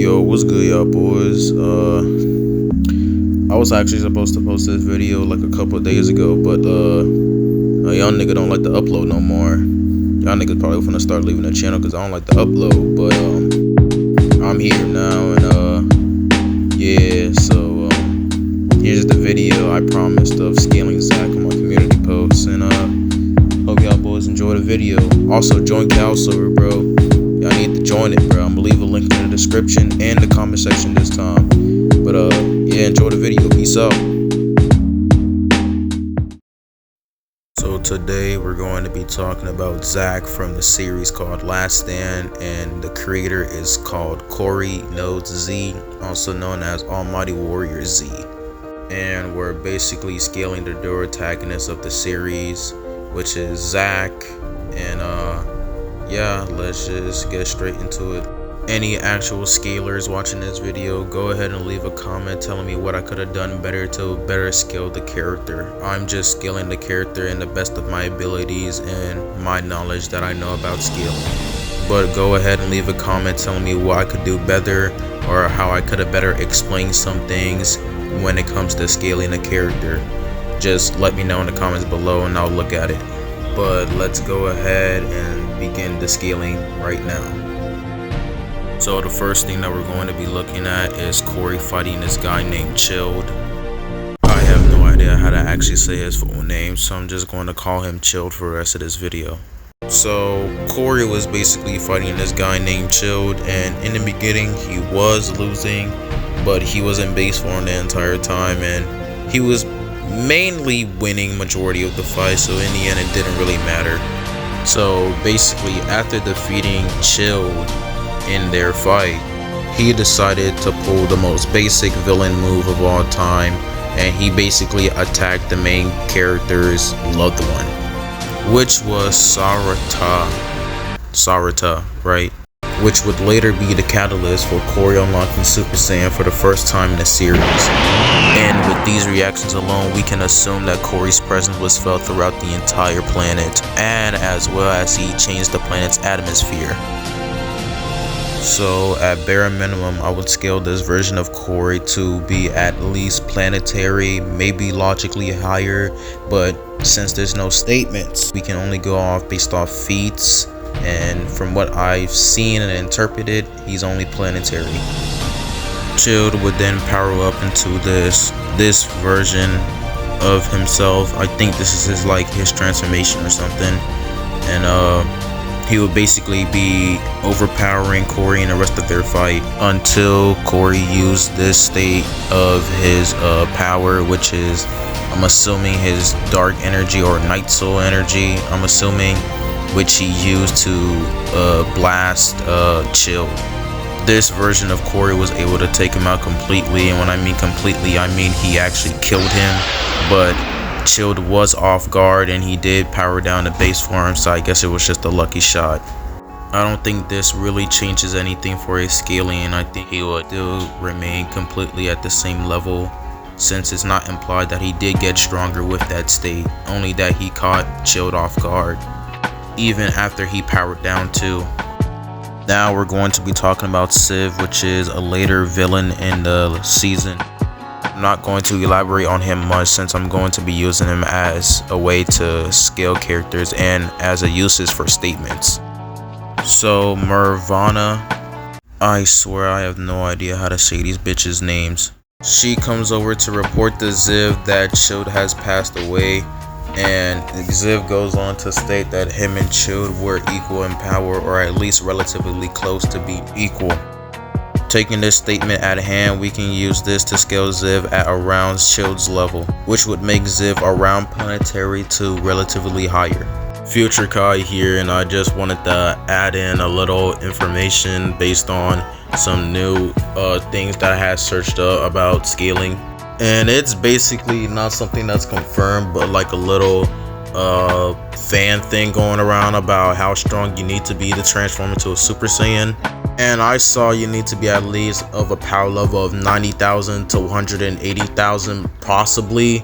Yo, what's good, y'all boys? I was actually supposed to post this video like a couple of days ago, but a young nigga don't like to upload no more. Y'all niggas probably finna start leaving the channel because I don't like to upload, but I'm here now, and yeah, so here's the video I promised of scaling Zach on my community posts, and hope y'all boys enjoy the video. Also, join Cal server, bro. Y'all need to join it, bro. I'm gonna leave a link in the description and the comment section this time. But yeah, enjoy the video. Peace out. So today we're going to be talking about Zach from the series called Last Stand, and the creator is called Corey Nodes Z, also known as Almighty Warrior Z. And we're basically scaling the dual antagonist of the series, which is Zach, and yeah, let's just get straight into it. Any actual scalers watching this video, go ahead and leave a comment telling me what I could have done better to better scale the character. I'm just scaling the character in the best of my abilities and my knowledge that I know about scaling. But go ahead and leave a comment telling me what I could do better, or how I could have better explained some things when it comes to scaling a character. Just let me know in the comments below and I'll look at it. But let's go ahead and begin the scaling right now. So the first thing that we're going to be looking at is Corey fighting this guy named Chilled. I have no idea how to actually say his full name, so I'm just going to call him Chilled for the rest of this video. So Corey was basically fighting this guy named Chilled, and in the beginning he was losing, but he was in base form the entire time, and he was mainly winning majority of the fight, so in the end it didn't really matter. So basically, after defeating Chilled in their fight, he decided to pull the most basic villain move of all time, and he basically attacked the main character's loved one, which was Shoutout, right? Which would later be the catalyst for Corey unlocking Super Saiyan for the first time in the series. And with these reactions alone, we can assume that Corey's presence was felt throughout the entire planet, and as well as he changed the planet's atmosphere. So at bare minimum, I would scale this version of Corey to be at least planetary, maybe logically higher, but since there's no statements, we can only go off based off feats, and from what I've seen and interpreted, he's only planetary. Chilled would then power up into this version of himself. I think this is his transformation or something, and he would basically be overpowering Corey and the rest of their fight until Corey used this state of his power, which is, I'm assuming, his dark energy or night soul energy, I'm assuming, which he used to blast Chilled. This version of Corey was able to take him out completely, and when I mean completely, I mean he actually killed him, but Chilled was off guard and he did power down the base form, so I guess it was just a lucky shot. I don't think this really changes anything for his scaling. I think he would still remain completely at the same level, since it's not implied that he did get stronger with that state, only that he caught Chilled off guard even after he powered down too. Now we're going to be talking about Civ, which is a later villain in the season. I'm not going to elaborate on him much since I'm going to be using him as a way to scale characters and as a uses for statements. So Mervana, I swear I have no idea how to say these bitches' names. She comes over to report to Ziv that Chilled has passed away, and Ziv goes on to state that him and Chilled were equal in power, or at least relatively close to being equal. Taking this statement at hand, we can use this to scale Ziv at around Chilled's level, which would make Ziv around planetary to relatively higher. Future Kai here, and I just wanted to add in a little information based on some new things that I had searched up about scaling. And it's basically not something that's confirmed, but like a little fan thing going around about how strong you need to be to transform into a Super Saiyan. And I saw you need to be at least of a power level of 90,000 to 180,000 possibly.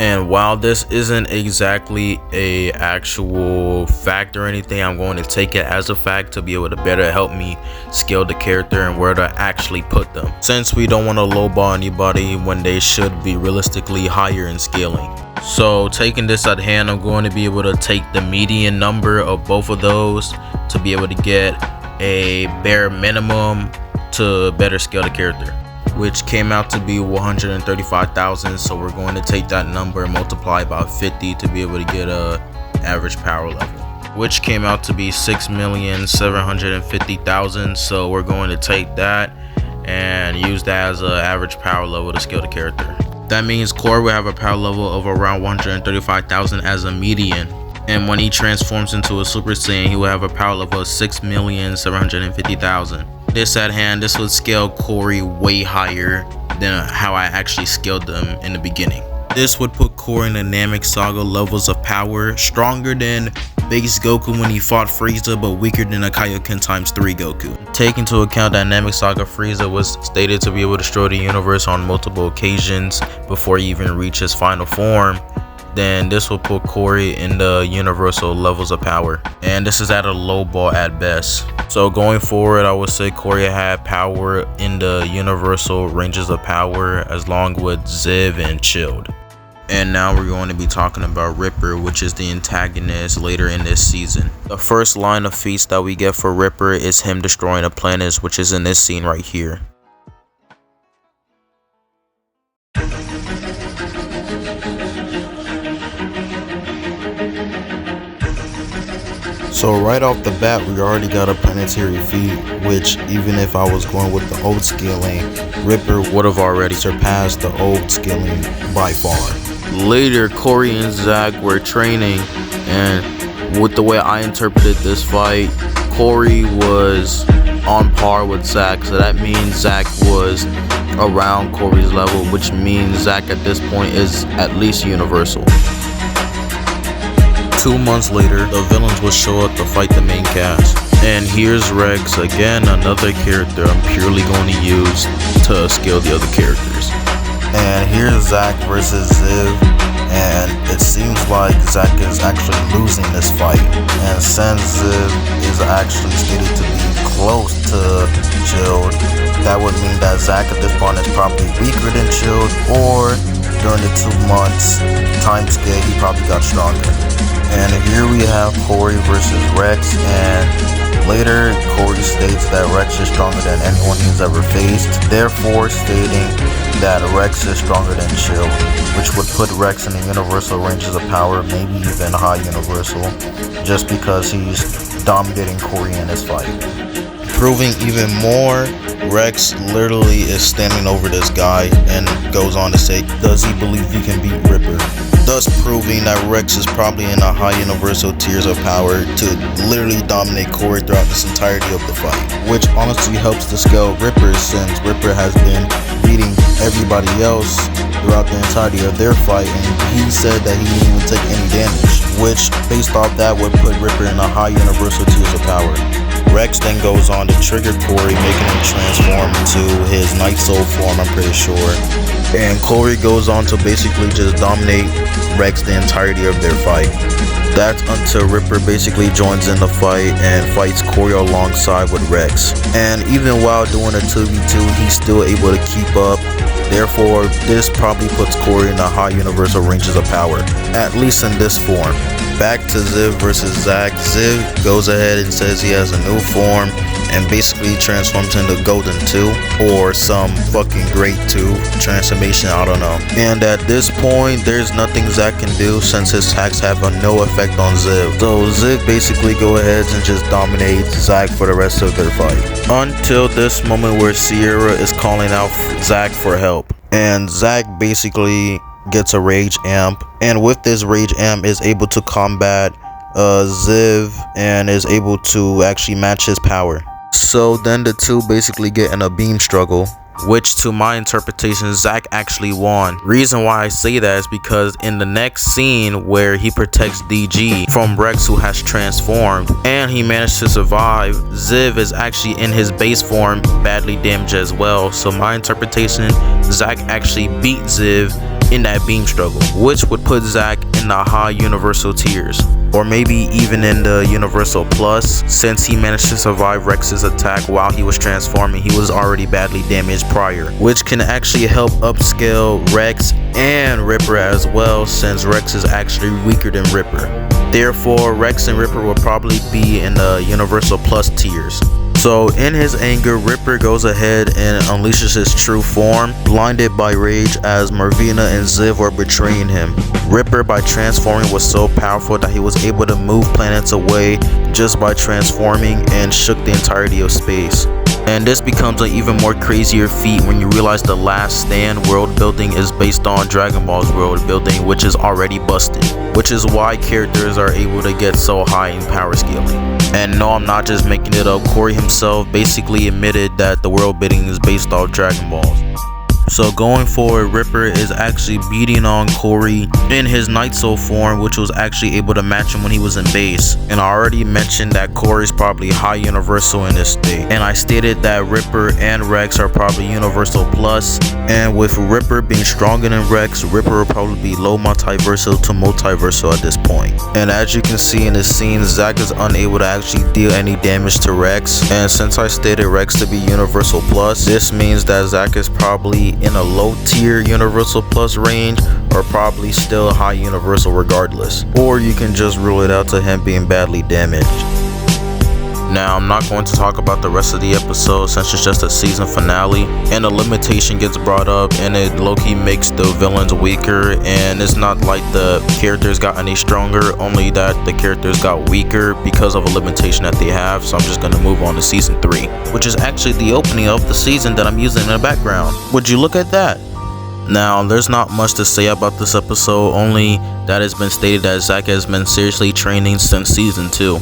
And while this isn't exactly a actual fact or anything, I'm going to take it as a fact to be able to better help me scale the character and where to actually put them, since we don't want to lowball anybody when they should be realistically higher in scaling. So taking this at hand, I'm going to be able to take the median number of both of those to be able to get a bare minimum to better scale the character, which came out to be 135,000. So we're going to take that number and multiply by 50 to be able to get a average power level, which came out to be 6,750,000. So we're going to take that and use that as an average power level to scale the character. That means Corey will have a power level of around 135,000 as a median, and when he transforms into a Super Saiyan, he will have a power level of 6,750,000. This at hand, this would scale Corey way higher than how I actually scaled them in the beginning. This would put Corey in the Namek Saga levels of power, stronger than base Goku when he fought Frieza, but weaker than a Kaioken ×3 Goku. Take into account that Namek Saga Frieza was stated to be able to destroy the universe on multiple occasions before he even reached his final form, then this will put Corey in the universal levels of power, and this is at a low ball at best. So going forward, I would say Corey had power in the universal ranges of power as long with Ziv and Chilled. And now we're going to be talking about Ripper, which is the antagonist later in this season. The first line of feats that we get for Ripper is him destroying a planet, which is in this scene right here. So right off the bat, we already got a planetary feat, which even if I was going with the old scaling, Ripper would have already surpassed the old scaling by far. Later, Corey and Zack were training, and with the way I interpreted this fight, Corey was on par with Zack, so that means Zack was around Corey's level, which means Zack at this point is at least universal. 2 months later, the villains will show up to fight the main cast. And here's Rex, again another character I'm purely going to use to scale the other characters. And here's Zack versus Ziv, and it seems like Zack is actually losing this fight. And since Ziv is actually stated to be close to Chilled, that would mean that Zack at this point is probably weaker than Chilled, or during the 2 months time scale, he probably got stronger. And here we have Corey versus Rex, and later Corey states that Rex is stronger than anyone he's ever faced, therefore stating that Rex is stronger than Chilled, which would put Rex in the universal ranges of power, maybe even high universal, just because he's dominating Corey in this fight. Proving even more, Rex literally is standing over this guy and goes on to say, does he believe he can beat Ripper? Thus proving that Rex is probably in the high universal tiers of power to literally dominate Corey throughout this entirety of the fight, which honestly helps to scale Ripper, since Ripper has been beating everybody else throughout the entirety of their fight, and he said that he didn't even take any damage, which based off that would put Ripper in the high universal tiers of power. Rex then goes on to trigger Corey, making him transform into his Night Soul form, I'm pretty sure. And Corey goes on to basically just dominate Rex the entirety of their fight. That's until Ripper basically joins in the fight and fights Corey alongside with Rex. And even while doing a 2v2, he's still able to keep up. Therefore, this probably puts Corey in the high universal ranges of power, at least in this form. Back to Ziv versus Zack. Ziv goes ahead and says he has a new form and basically transforms into Golden 2 or some fucking Great 2 transformation, I don't know. And at this point, there's nothing Zack can do since his attacks have no effect on Ziv. So Ziv basically go ahead and just dominate Zack for the rest of their fight. Until this moment where Sierra is calling out Zack for help. And Zack basically gets a rage amp, and with this rage amp is able to combat Ziv and is able to actually match his power. So then the two basically get in a beam struggle, which to my interpretation Zack actually won. Reason why I say that is because in the next scene where he protects DG from Rex, who has transformed and he managed to survive, Ziv is actually in his base form badly damaged as well. So my interpretation, Zack actually beat Ziv in that beam struggle, which would put Zack in the high universal tiers, or maybe even in the universal plus. Since he managed to survive Rex's attack while he was transforming, he was already badly damaged prior, which can actually help upscale Rex and Ripper as well, since Rex is actually weaker than Ripper. Therefore, Rex and Ripper will probably be in the universal plus tiers. So in his anger, Ripper goes ahead and unleashes his true form, blinded by rage as Marvina and Ziv were betraying him. Ripper, by transforming, was so powerful that he was able to move planets away just by transforming, and shook the entirety of space. And this becomes an even more crazier feat when you realize the Last Stand world building is based on Dragon Ball's world building, which is already busted, which is why characters are able to get so high in power scaling. And no, I'm not just making it up. Corey himself basically admitted that the world building is based off Dragon Balls. So going forward, Ripper is actually beating on Corey in his Night Soul form, which was actually able to match him when he was in base. And I already mentioned that Corey is probably high universal in this state. And I stated that Ripper and Rex are probably universal plus. And with Ripper being stronger than Rex, Ripper will probably be low multiversal to multiversal at this point. And as you can see in this scene, Zack is unable to actually deal any damage to Rex. And since I stated Rex to be universal plus, this means that Zack is probably in a low tier universal plus range, or probably still high universal regardless. Or you can just rule it out to him being badly damaged. Now, I'm not going to talk about the rest of the episode since it's just a season finale, and a limitation gets brought up, and it low-key makes the villains weaker. And it's not like the characters got any stronger, only that the characters got weaker because of a limitation that they have. So I'm just going to move on to season 3, which is actually the opening of the season that I'm using in the background. Would you look at that? Now, there's not much to say about this episode, only that it's been stated that Zack has been seriously training since season 2.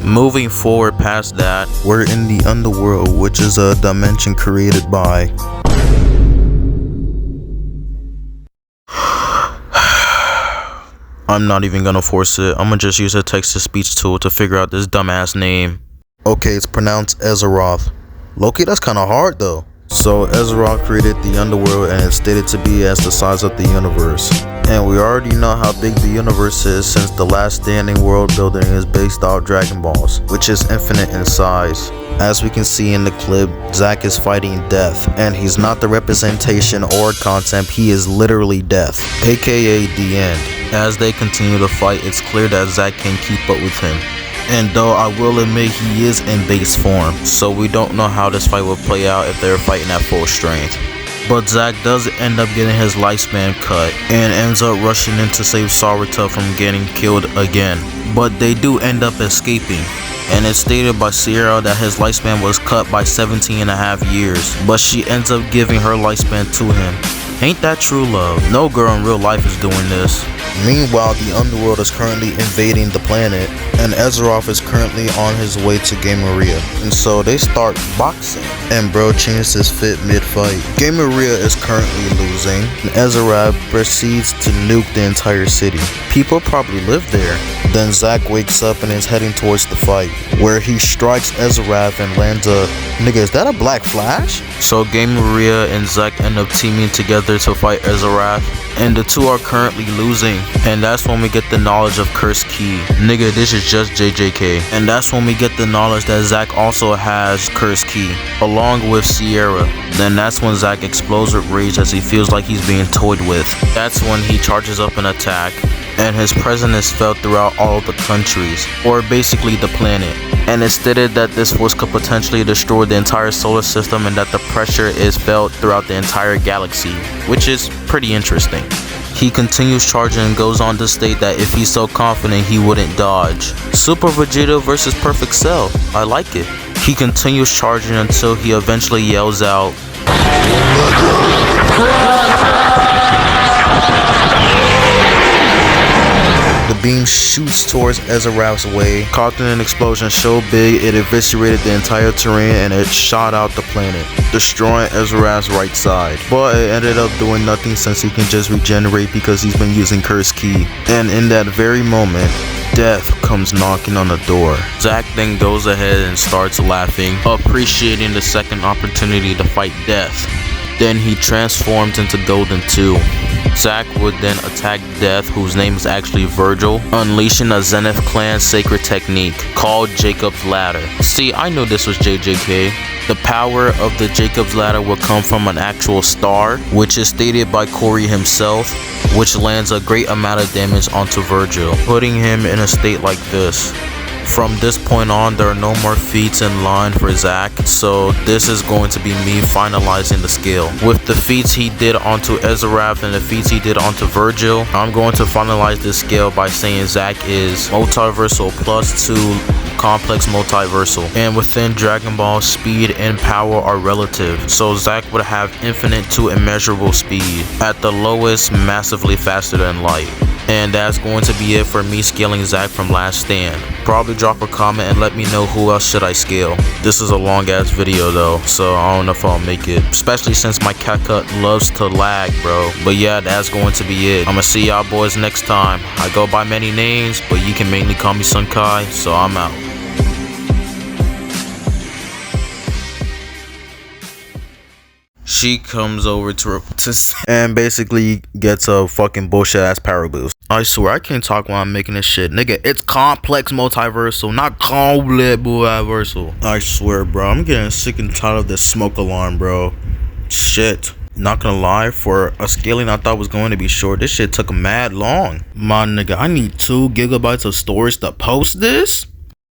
Moving forward past that, we're in the underworld, which is a dimension created by I'm not even gonna force it. I'm gonna just use a text-to-speech tool to figure out this dumbass name. Okay, it's pronounced Azeroth. Loki, that's kinda hard though. So Azeroth created the underworld, and it's stated to be as the size of the universe. And we already know how big the universe is, since the Last Standing world building is based off Dragon Balls, which is infinite in size. As we can see in the clip, Zack is fighting death, and he's not the representation or concept, he is literally death, aka the end. As they continue to fight, it's clear that Zack can keep up with him. And though I will admit he is in base form, so we don't know how this fight will play out if they're fighting at full strength. But Zack does end up getting his lifespan cut, and ends up rushing in to save Sarita from getting killed again. But they do end up escaping, and it's stated by Sierra that his lifespan was cut by 17.5 years, but she ends up giving her lifespan to him. Ain't that true love? No girl in real life is doing this. Meanwhile, the underworld is currently invading the planet, and Azeroth is currently on his way to Game Maria. And so they start boxing, and bro changes his fit mid-fight. Game Maria is currently losing, and Azeroth proceeds to nuke the entire city. People probably live there. Then Zack wakes up and is heading towards the fight, where he strikes Azeroth and lands a... Nigga, is that a Black Flash? So Game Maria and Zack end up teaming together to fight Azeroth, and the two are currently losing. And that's when we get the knowledge of Curse Key. Nigga, this is just JJK. And that's when we get the knowledge that Zack also has Curse Key, along with Sierra. Then that's when Zack explodes with rage as he feels like he's being toyed with. That's when he charges up an attack, and his presence is felt throughout all the countries, or basically the planet. And it's stated that this force could potentially destroy the entire solar system, and that the pressure is felt throughout the entire galaxy, which is pretty interesting. He continues charging and goes on to state that if he's so confident he wouldn't dodge. Super Vegeta versus Perfect Cell. I like it. He continues charging until he eventually yells out, the beam shoots towards Azeroth's way, causing an explosion so big it eviscerated the entire terrain and it shot out the planet, destroying Azeroth's right side. But it ended up doing nothing since he can just regenerate because he's been using Curse Key. And in that very moment, death comes knocking on the door. Zack then goes ahead and starts laughing, appreciating the second opportunity to fight death. Then he transforms into Golden 2. Zack would then attack Death, whose name is actually Virgil, unleashing a Zenith clan sacred technique called Jacob's Ladder. See, I knew this was JJK. The power of the Jacob's Ladder will come from an actual star, which is stated by Corey himself, which lands a great amount of damage onto Virgil, putting him in a state like this. From this point on, there are no more feats in line for Zack, so this is going to be me finalizing the skill. With the feats he did onto Ezrath and the feats he did onto Virgil, I'm going to finalize this skill by saying Zack is multiversal plus 2 complex multiversal, and within Dragon Ball, speed and power are relative, so Zack would have infinite to immeasurable speed, at the lowest massively faster than light. And that's going to be it for me scaling Zack from Last Stand. Probably drop a comment and let me know who else should I scale. This is a long ass video though, so I don't know if I'll make it, especially since my Capcut loves to lag, bro. But yeah, that's going to be it. I'ma see y'all boys next time. I go by many names, but you can mainly call me Sunkai, so I'm out. She comes over to and basically gets a fucking bullshit ass power boost. I swear I can't talk while I'm making this shit, nigga. It's complex multiversal, not complex multiversal. I swear, bro, I'm getting sick and tired of this smoke alarm, bro. Shit. Not gonna lie, for a scaling I thought was going to be short, this shit took mad long. My nigga, I need 2 gigabytes of storage to post this?